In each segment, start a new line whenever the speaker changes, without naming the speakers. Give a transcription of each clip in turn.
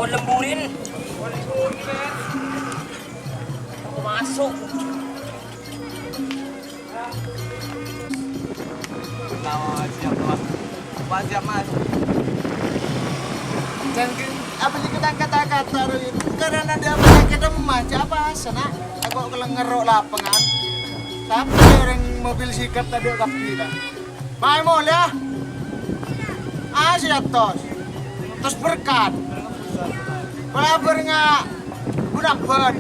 Aku lemburin. Aku masuk.
Siap mas. Jangan apa sih kita kata-kata itu karena dia kita memaca apa sana. Aku kalau ngerok lapangan. Tapi orang mobil sikap tadi kap kita. Mai mall ya. Siap tos. Tos berkat. Belabar nggak? Udah ber.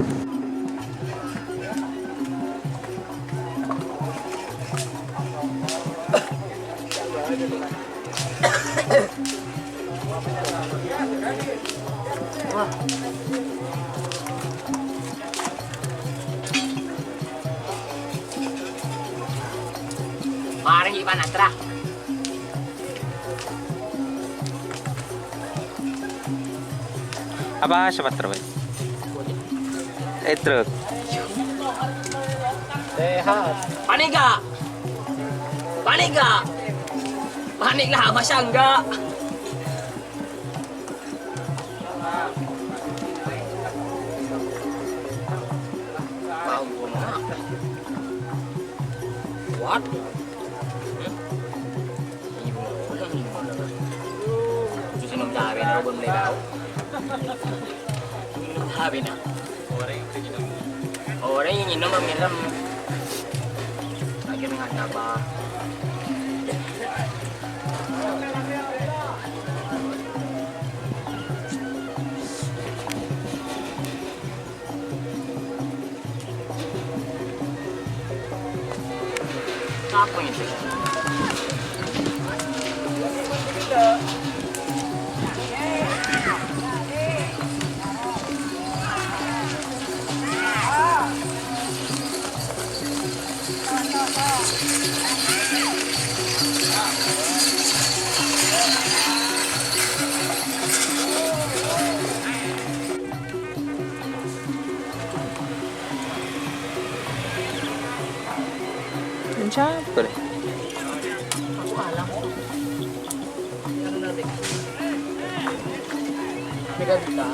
Mari gimana Tra?
Apa siapa terus? Truk.
Sehat.
Panik gak? Panik gak? Panik lah, masa enggak? Mau gua mau. What? Susi nung sabi na ubang lebaw. Nung sabi na. Orang yang minum minum. Lagi dengan apa? Apa itu?
Siapa deh?
Aku alam. Ano natin? Mega kita.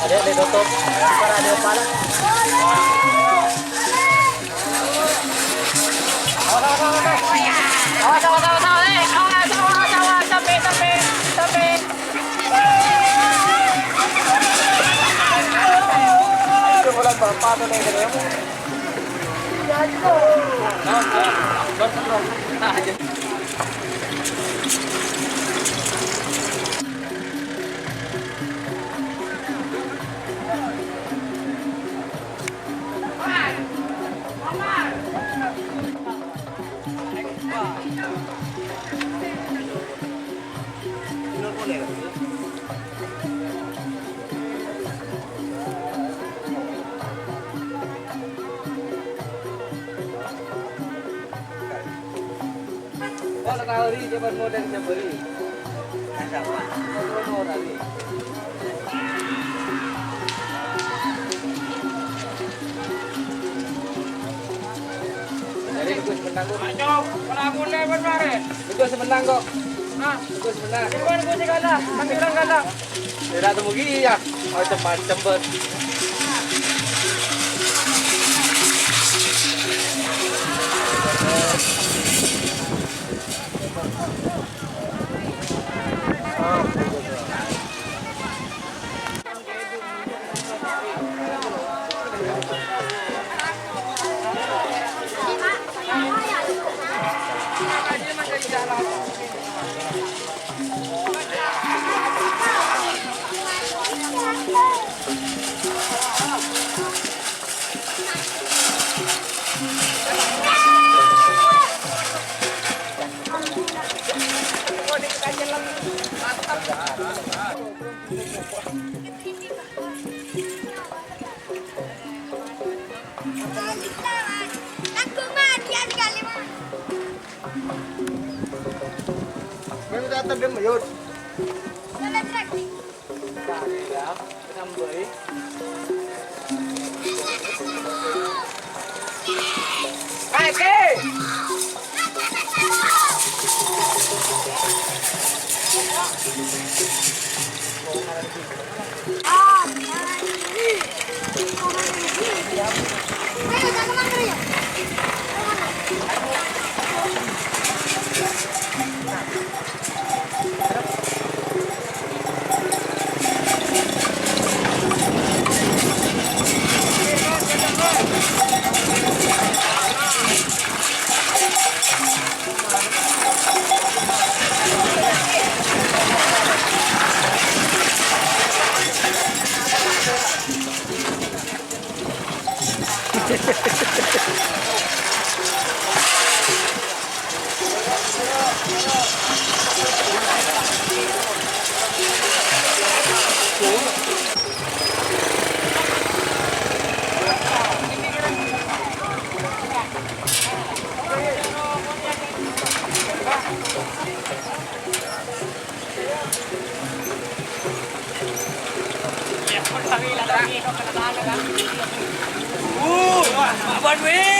Ada ditutup para ada pala. beri, dia baru modal dia beri. Ada apa? Orang ni. Jadi bagus menang kok. Macam kalau aku ni benar eh. Bagus menang kok. Ah, bagus menang. Cuman aku je kalah, kami orang kalah. Tidak temu gigi ya. Macam-macam ber.
Meron datang din mo yun. One way.